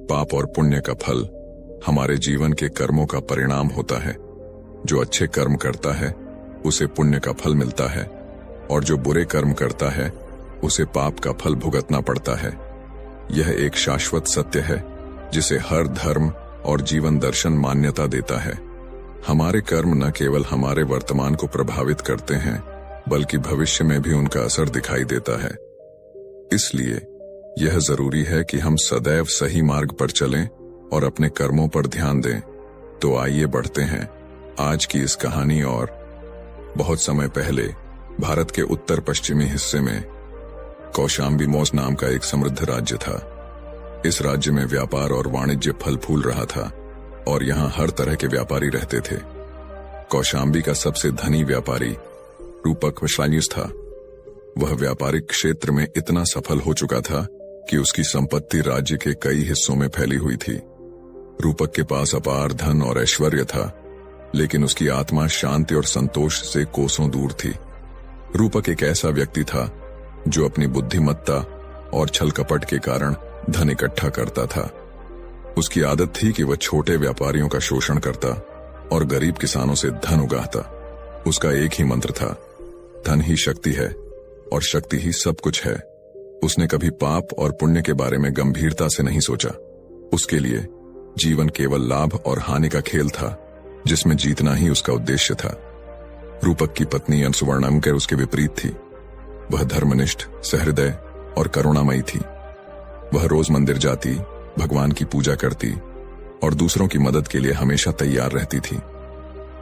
पाप और पुण्य का फल हमारे जीवन के कर्मों का परिणाम होता है। जो अच्छे कर्म करता है उसे पुण्य का फल मिलता है और जो बुरे कर्म करता है उसे पाप का फल भुगतना पड़ता है। यह एक शाश्वत सत्य है जिसे हर धर्म और जीवन दर्शन मान्यता देता है। हमारे कर्म न केवल हमारे वर्तमान को प्रभावित करते हैं बल्कि भविष्य में भी उनका असर दिखाई देता है। इसलिए यह जरूरी है कि हम सदैव सही मार्ग पर चलें और अपने कर्मों पर ध्यान दें। तो आइए बढ़ते हैं आज की इस कहानी और। बहुत समय पहले भारत के उत्तर पश्चिमी हिस्से में कौशाम्बी मोस नाम का एक समृद्ध राज्य था। इस राज्य में व्यापार और वाणिज्य फल फूल रहा था और यहाँ हर तरह के व्यापारी रहते थे। कौशाम्बी का सबसे धनी व्यापारी रूपक वैश्वानयुस था। वह व्यापारिक क्षेत्र में इतना सफल हो चुका था कि उसकी संपत्ति राज्य के कई हिस्सों में फैली हुई थी। रूपक के पास अपार धन और ऐश्वर्य था, लेकिन उसकी आत्मा शांति और संतोष से कोसों दूर थी। रूपक एक ऐसा व्यक्ति था जो अपनी बुद्धिमत्ता और छल कपट के कारण धन इकट्ठा करता था। उसकी आदत थी कि वह छोटे व्यापारियों का शोषण करता और गरीब किसानों से धन उगाहता। उसका एक ही मंत्र था, धन ही शक्ति है और शक्ति ही सब कुछ है। उसने कभी पाप और पुण्य के बारे में गंभीरता से नहीं सोचा। उसके लिए जीवन केवल लाभ और हानि का खेल था, जिसमें जीतना ही उसका उद्देश्य था। रूपक की पत्नी सुवर्णा उसके विपरीत थी। वह धर्मनिष्ठ, सहृदय और करुणामयी थी। वह रोज मंदिर जाती, भगवान की पूजा करती और दूसरों की मदद के लिए हमेशा तैयार रहती थी।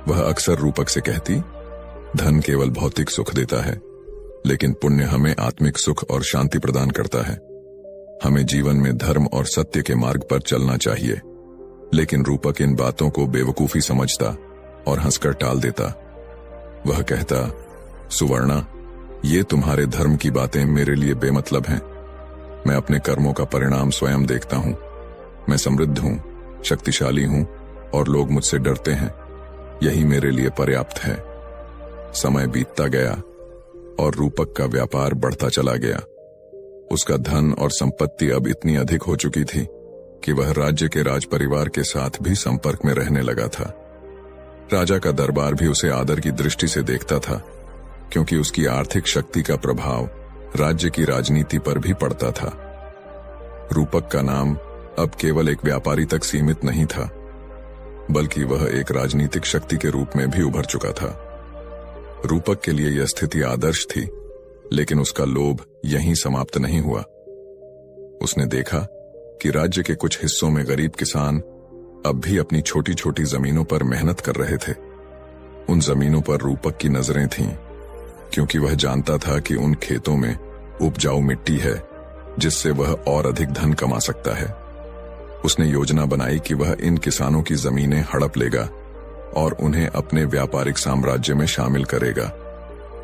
वह अक्सर रूपक से कहती, धन केवल भौतिक सुख देता है, लेकिन पुण्य हमें आत्मिक सुख और शांति प्रदान करता है। हमें जीवन में धर्म और सत्य के मार्ग पर चलना चाहिए। लेकिन रूपक इन बातों को बेवकूफी समझता और हंसकर टाल देता। वह कहता, सुवर्णा, ये तुम्हारे धर्म की बातें मेरे लिए बेमतलब हैं। मैं अपने कर्मों का परिणाम स्वयं देखता हूं। मैं समृद्ध हूं, शक्तिशाली हूं और लोग मुझसे डरते हैं। यही मेरे लिए पर्याप्त है। समय बीतता गया और रूपक का व्यापार बढ़ता चला गया। उसका धन और संपत्ति अब इतनी अधिक हो चुकी थी कि वह राज्य के राजपरिवार के साथ भी संपर्क में रहने लगा था। राजा का दरबार भी उसे आदर की दृष्टि से देखता था, क्योंकि उसकी आर्थिक शक्ति का प्रभाव राज्य की राजनीति पर भी पड़ता था। रूपक का नाम अब केवल एक व्यापारी तक सीमित नहीं था, बल्कि वह एक राजनीतिक शक्ति के रूप में भी उभर चुका था। रूपक के लिए यह स्थिति आदर्श थी, लेकिन उसका लोभ यहीं समाप्त नहीं हुआ। उसने देखा कि राज्य के कुछ हिस्सों में गरीब किसान अब भी अपनी छोटी छोटी जमीनों पर मेहनत कर रहे थे। उन जमीनों पर रूपक की नजरें थीं, क्योंकि वह जानता था कि उन खेतों में उपजाऊ मिट्टी है, जिससे वह और अधिक धन कमा सकता है। उसने योजना बनाई कि वह इन किसानों की जमीनें हड़प लेगा और उन्हें अपने व्यापारिक साम्राज्य में शामिल करेगा।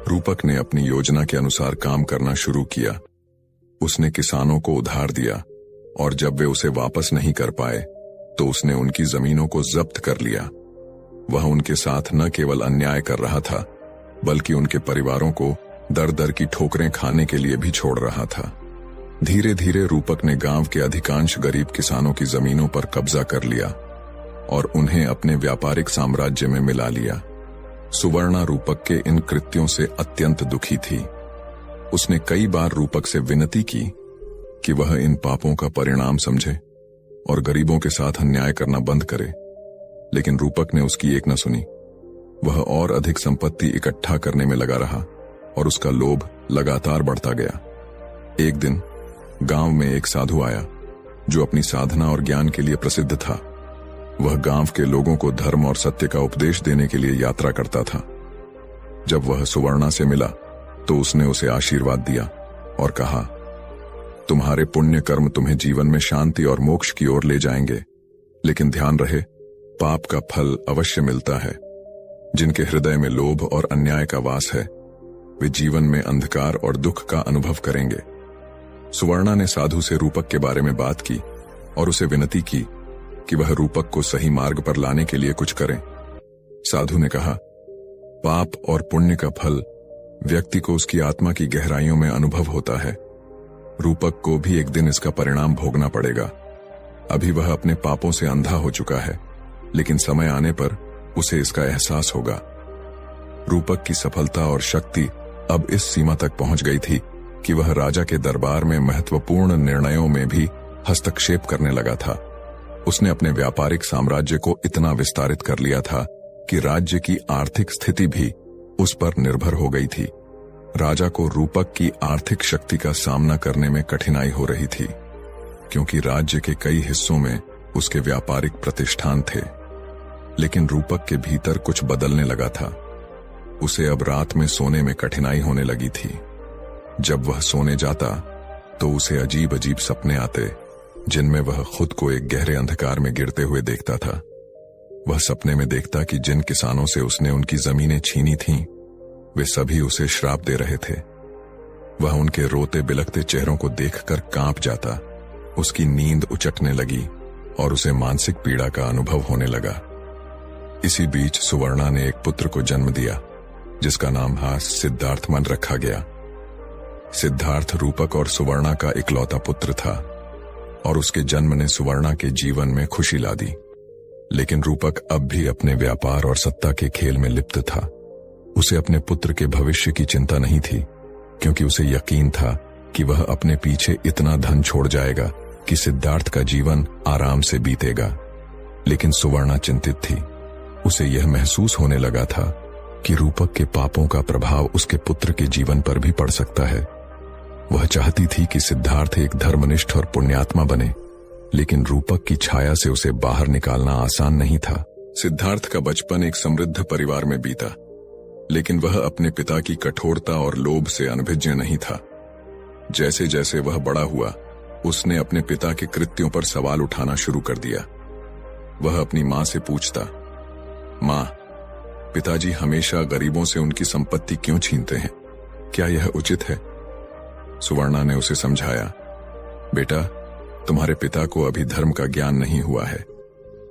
रूपक ने अपनी योजना के अनुसार काम करना शुरू किया। उसने किसानों को उधार दिया और जब वे उसे वापस नहीं कर पाए तो उसने उनकी जमीनों को जब्त कर लिया। वह उनके साथ न केवल अन्याय कर रहा था, बल्कि उनके परिवारों को दर दर की ठोकरें खाने के लिए भी छोड़ रहा था। धीरे धीरे रूपक ने गांव के अधिकांश गरीब किसानों की जमीनों पर कब्जा कर लिया और उन्हें अपने व्यापारिक साम्राज्य में मिला लिया। सुवर्णा रूपक के इन कृत्यों से अत्यंत दुखी थी। उसने कई बार रूपक से विनती की कि वह इन पापों का परिणाम समझे और गरीबों के साथ अन्याय करना बंद करे, लेकिन रूपक ने उसकी एक न सुनी। वह और अधिक संपत्ति इकट्ठा करने में लगा रहा और उसका लोभ लगातार बढ़ता गया। एक दिन गांव में एक साधु आया जो अपनी साधना और ज्ञान के लिए प्रसिद्ध था। वह गांव के लोगों को धर्म और सत्य का उपदेश देने के लिए यात्रा करता था। जब वह सुवर्णा से मिला तो उसने उसे आशीर्वाद दिया और कहा, तुम्हारे पुण्य कर्म तुम्हें जीवन में शांति और मोक्ष की ओर ले जाएंगे, लेकिन ध्यान रहे, पाप का फल अवश्य मिलता है। जिनके हृदय में लोभ और अन्याय का वास है, वे जीवन में अंधकार और दुख का अनुभव करेंगे। सुवर्णा ने साधु से रूपक के बारे में बात की और उसे विनती की कि वह रूपक को सही मार्ग पर लाने के लिए कुछ करें। साधु ने कहा, पाप और पुण्य का फल व्यक्ति को उसकी आत्मा की गहराइयों में अनुभव होता है। रूपक को भी एक दिन इसका परिणाम भोगना पड़ेगा। अभी वह अपने पापों से अंधा हो चुका है, लेकिन समय आने पर उसे इसका एहसास होगा। रूपक की सफलता और शक्ति अब इस सीमा तक पहुंच गई थी कि वह राजा के दरबार में महत्वपूर्ण निर्णयों में भी हस्तक्षेप करने लगा था। उसने अपने व्यापारिक साम्राज्य को इतना विस्तारित कर लिया था कि राज्य की आर्थिक स्थिति भी उस पर निर्भर हो गई थी। राजा को रूपक की आर्थिक शक्ति का सामना करने में कठिनाई हो रही थी, क्योंकि राज्य के कई हिस्सों में उसके व्यापारिक प्रतिष्ठान थे। लेकिन रूपक के भीतर कुछ बदलने लगा था। उसे अब रात में सोने में कठिनाई होने लगी थी। जब वह सोने जाता तो उसे अजीब अजीब सपने आते, जिनमें वह खुद को एक गहरे अंधकार में गिरते हुए देखता था। वह सपने में देखता कि जिन किसानों से उसने उनकी जमीनें छीनी थीं, वे सभी उसे श्राप दे रहे थे। वह उनके रोते बिलखते चेहरों को देखकर कांप जाता। उसकी नींद उचटने लगी और उसे मानसिक पीड़ा का अनुभव होने लगा। इसी बीच सुवर्णा ने एक पुत्र को जन्म दिया, जिसका नाम सिद्धार्थमन रखा गया। सिद्धार्थ रूपक और सुवर्णा का इकलौता पुत्र था और उसके जन्म ने सुवर्णा के जीवन में खुशी ला दी। लेकिन रूपक अब भी अपने व्यापार और सत्ता के खेल में लिप्त था। उसे अपने पुत्र के भविष्य की चिंता नहीं थी, क्योंकि उसे यकीन था कि वह अपने पीछे इतना धन छोड़ जाएगा कि सिद्धार्थ का जीवन आराम से बीतेगा। लेकिन सुवर्णा चिंतित थी। उसे यह महसूस होने लगा था कि रूपक के पापों का प्रभाव उसके पुत्र के जीवन पर भी पड़ सकता है। वह चाहती थी कि सिद्धार्थ एक धर्मनिष्ठ और पुण्यात्मा बने, लेकिन रूपक की छाया से उसे बाहर निकालना आसान नहीं था। सिद्धार्थ का बचपन एक समृद्ध परिवार में बीता, लेकिन वह अपने पिता की कठोरता और लोभ से अनभिज्ञ नहीं था। जैसे जैसे वह बड़ा हुआ, उसने अपने पिता के कृत्यों पर सवाल उठाना शुरू कर दिया। वह अपनी मां से पूछता, मां, पिताजी हमेशा गरीबों से उनकी संपत्ति क्यों छीनते हैं? क्या यह उचित है? सुवर्णा ने उसे समझाया, बेटा, तुम्हारे पिता को अभी धर्म का ज्ञान नहीं हुआ है।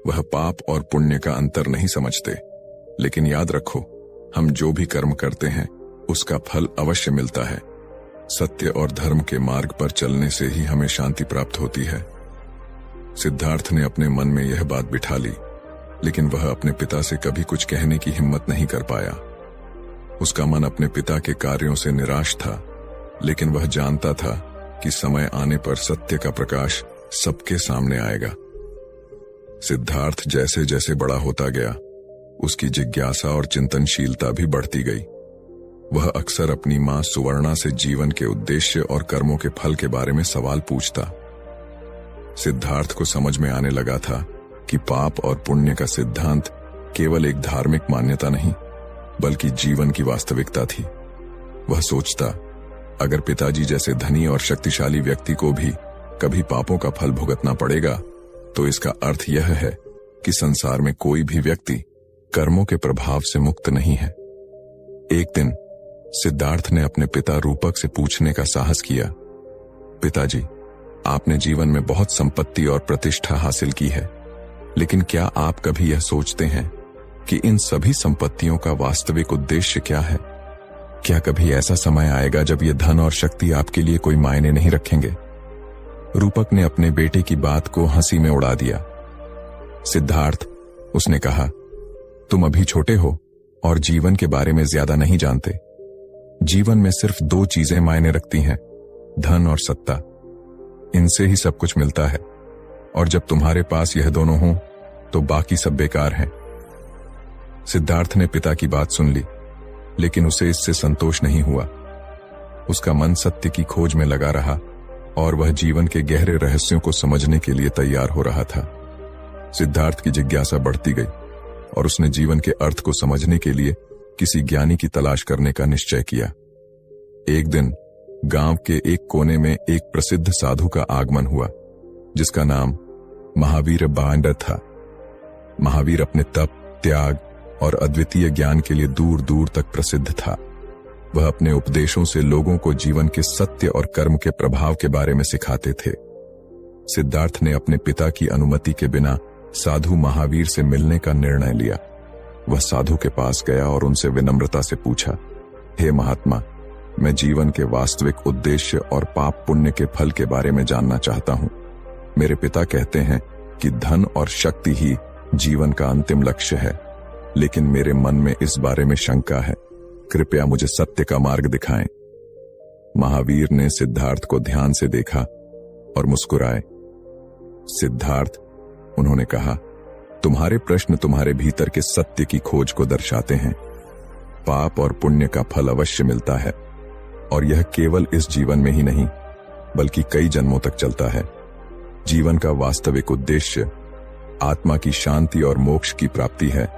वह पाप और पुण्य का अंतर नहीं समझते। लेकिन याद रखो, हम जो भी कर्म करते हैं उसका फल अवश्य मिलता है। सत्य और धर्म के मार्ग पर चलने से ही हमें शांति प्राप्त होती है। सिद्धार्थ ने अपने मन में यह बात बिठा ली, लेकिन वह अपने पिता से कभी कुछ कहने की हिम्मत नहीं कर पाया। उसका मन अपने पिता के कार्यों से निराश था, लेकिन वह जानता था कि समय आने पर सत्य का प्रकाश सबके सामने आएगा। सिद्धार्थ जैसे जैसे बड़ा होता गया, उसकी जिज्ञासा और चिंतनशीलता भी बढ़ती गई। वह अक्सर अपनी मां सुवर्णा से जीवन के उद्देश्य और कर्मों के फल के बारे में सवाल पूछता। सिद्धार्थ को समझ में आने लगा था कि पाप और पुण्य का सिद्धांत केवल एक धार्मिक मान्यता नहीं, बल्कि जीवन की वास्तविकता थी। वह सोचता, अगर पिताजी जैसे धनी और शक्तिशाली व्यक्ति को भी कभी पापों का फल भुगतना पड़ेगा, तो इसका अर्थ यह है कि संसार में कोई भी व्यक्ति कर्मों के प्रभाव से मुक्त नहीं है। एक दिन सिद्धार्थ ने अपने पिता रूपक से पूछने का साहस किया, पिताजी, आपने जीवन में बहुत संपत्ति और प्रतिष्ठा हासिल की है, लेकिन क्या आप कभी यह सोचते हैं कि इन सभी संपत्तियों का वास्तविक उद्देश्य क्या है? क्या कभी ऐसा समय आएगा जब यह धन और शक्ति आपके लिए कोई मायने नहीं रखेंगे? रूपक ने अपने बेटे की बात को हंसी में उड़ा दिया। सिद्धार्थ, उसने कहा, तुम अभी छोटे हो और जीवन के बारे में ज्यादा नहीं जानते। जीवन में सिर्फ दो चीजें मायने रखती हैं, धन और सत्ता। इनसे ही सब कुछ मिलता है, और जब तुम्हारे पास यह दोनों हों तो बाकी सब बेकार हैं। सिद्धार्थ ने पिता की बात सुन ली, लेकिन उसे इससे संतोष नहीं हुआ। उसका मन सत्य की खोज में लगा रहा और वह जीवन के गहरे रहस्यों को समझने के लिए तैयार हो रहा था। सिद्धार्थ की जिज्ञासा बढ़ती गई और उसने जीवन के अर्थ को समझने के लिए किसी ज्ञानी की तलाश करने का निश्चय किया। एक दिन गांव के एक कोने में एक प्रसिद्ध साधु का आगमन हुआ, जिसका नाम महावीर बांडर था। महावीर अपने तप, त्याग और अद्वितीय ज्ञान के लिए दूर दूर तक प्रसिद्ध था। वह अपने उपदेशों से लोगों को जीवन के सत्य और कर्म के प्रभाव के बारे में सिखाते थे। सिद्धार्थ ने अपने पिता की अनुमति के बिना साधु महावीर से मिलने का निर्णय लिया। वह साधु के पास गया और उनसे विनम्रता से पूछा, हे महात्मा, मैं जीवन के वास्तविक उद्देश्य और पाप पुण्य के फल के बारे में जानना चाहता हूं। मेरे पिता कहते हैं कि धन और शक्ति ही जीवन का अंतिम लक्ष्य है, लेकिन मेरे मन में इस बारे में शंका है। कृपया मुझे सत्य का मार्ग दिखाएं। महावीर ने सिद्धार्थ को ध्यान से देखा और मुस्कुराए। सिद्धार्थ, उन्होंने कहा, तुम्हारे प्रश्न तुम्हारे भीतर के सत्य की खोज को दर्शाते हैं। पाप और पुण्य का फल अवश्य मिलता है, और यह केवल इस जीवन में ही नहीं बल्कि कई जन्मों तक चलता है। जीवन का वास्तविक उद्देश्य आत्मा की शांति और मोक्ष की प्राप्ति है,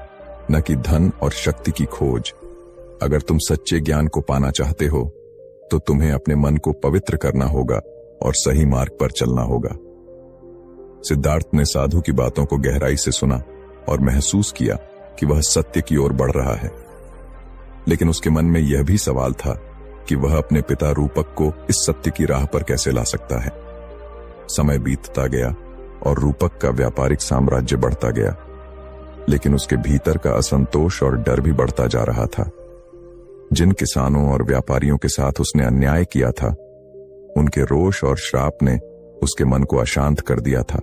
न कि धन और शक्ति की खोज। अगर तुम सच्चे ज्ञान को पाना चाहते हो तो तुम्हें अपने मन को पवित्र करना होगा और सही मार्ग पर चलना होगा। सिद्धार्थ ने साधु की बातों को गहराई से सुना और महसूस किया कि वह सत्य की ओर बढ़ रहा है, लेकिन उसके मन में यह भी सवाल था कि वह अपने पिता रूपक को इस सत्य की राह पर कैसे ला सकता है। समय बीतता गया और रूपक का व्यापारिक साम्राज्य बढ़ता गया, लेकिन उसके भीतर का असंतोष और डर भी बढ़ता जा रहा था। जिन किसानों और व्यापारियों के साथ उसने अन्याय किया था, उनके रोष और श्राप ने उसके मन को अशांत कर दिया था।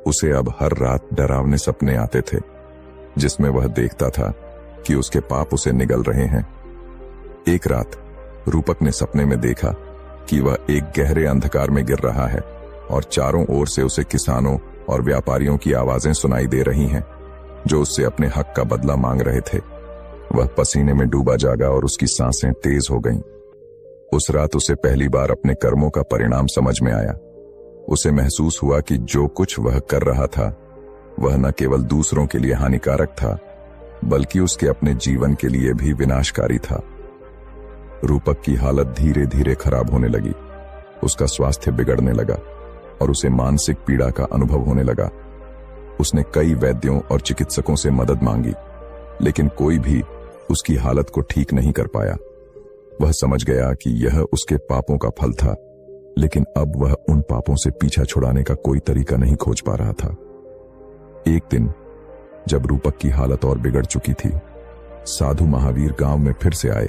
उसे अब हर रात डरावने सपने आते थे, जिसमें वह देखता था कि उसके पाप उसे निगल रहे हैं। एक रात रूपक ने सपने में देखा कि वह एक गहरे अंधकार में गिर रहा है और चारों ओर से उसे किसानों और व्यापारियों की आवाजें सुनाई दे रही हैं, जो उससे अपने हक का बदला मांग रहे थे। वह पसीने में डूबा जागा और उसकी सांसें तेज हो गईं। उस रात उसे पहली बार अपने कर्मों का परिणाम समझ में आया। उसे महसूस हुआ कि जो कुछ वह कर रहा था वह न केवल दूसरों के लिए हानिकारक था, बल्कि उसके अपने जीवन के लिए भी विनाशकारी था। रूपक की हालत धीरे धीरे खराब होने लगी। उसका स्वास्थ्य बिगड़ने लगा और उसे मानसिक पीड़ा का अनुभव होने लगा। उसने कई वैद्यों और चिकित्सकों से मदद मांगी, लेकिन कोई भी उसकी हालत को ठीक नहीं कर पाया। वह समझ गया कि यह उसके पापों का फल था, लेकिन अब वह उन पापों से पीछा छुड़ाने का कोई तरीका नहीं खोज पा रहा था। एक दिन जब रूपक की हालत और बिगड़ चुकी थी, साधु महावीर गांव में फिर से आए।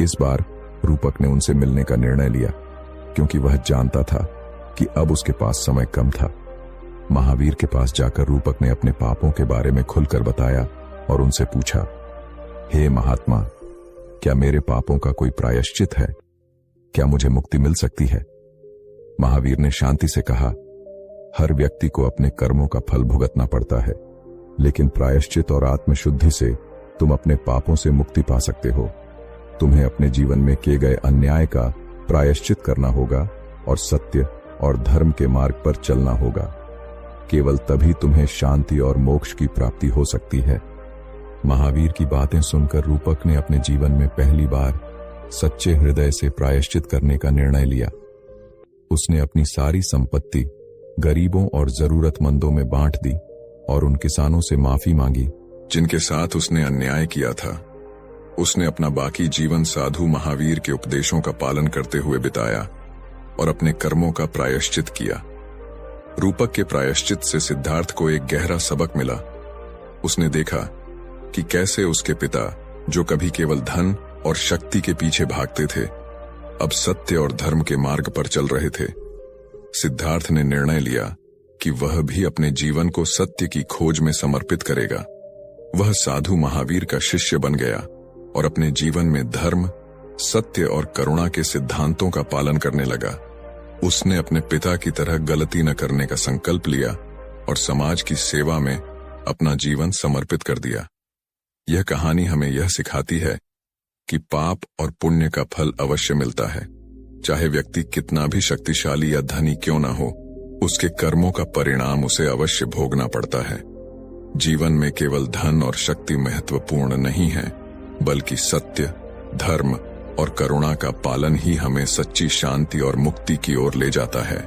इस बार रूपक ने उनसे मिलने का निर्णय लिया, क्योंकि वह जानता था कि अब उसके पास समय कम था। महावीर के पास जाकर रूपक ने अपने पापों के बारे में खुलकर बताया और उनसे पूछा, हे महात्मा, क्या मेरे पापों का कोई प्रायश्चित है? क्या मुझे मुक्ति मिल सकती है? महावीर ने शांति से कहा, हर व्यक्ति को अपने कर्मों का फल भुगतना पड़ता है, लेकिन प्रायश्चित और आत्मशुद्धि से तुम अपने पापों से मुक्ति पा सकते हो। तुम्हें अपने जीवन में किए गए अन्याय का प्रायश्चित करना होगा और सत्य और धर्म के मार्ग पर चलना होगा। केवल तभी तुम्हें शांति और मोक्ष की प्राप्ति हो सकती है। महावीर की बातें सुनकर रूपक ने अपने जीवन में पहली बार सच्चे हृदय से प्रायश्चित करने का निर्णय लिया। उसने अपनी सारी संपत्ति गरीबों और जरूरतमंदों में बांट दी और उन किसानों से माफी मांगी जिनके साथ उसने अन्याय किया था। उसने अपना बाकी जीवन साधु महावीर के उपदेशों का पालन करते हुए बिताया और अपने कर्मों का प्रायश्चित किया। रूपक के प्रायश्चित से सिद्धार्थ को एक गहरा सबक मिला। उसने देखा कि कैसे उसके पिता, जो कभी केवल धन और शक्ति के पीछे भागते थे, अब सत्य और धर्म के मार्ग पर चल रहे थे। सिद्धार्थ ने निर्णय लिया कि वह भी अपने जीवन को सत्य की खोज में समर्पित करेगा। वह साधु महावीर का शिष्य बन गया और अपने जीवन में धर्म, सत्य और करुणा के सिद्धांतों का पालन करने लगा। उसने अपने पिता की तरह गलती न करने का संकल्प लिया और समाज की सेवा में अपना जीवन समर्पित कर दिया। यह कहानी हमें यह सिखाती है कि पाप और पुण्य का फल अवश्य मिलता है। चाहे व्यक्ति कितना भी शक्तिशाली या धनी क्यों ना हो, उसके कर्मों का परिणाम उसे अवश्य भोगना पड़ता है। जीवन में केवल धन और शक्ति महत्वपूर्ण नहीं है, बल्कि सत्य, धर्म और करुणा का पालन ही हमें सच्ची शांति और मुक्ति की ओर ले जाता है।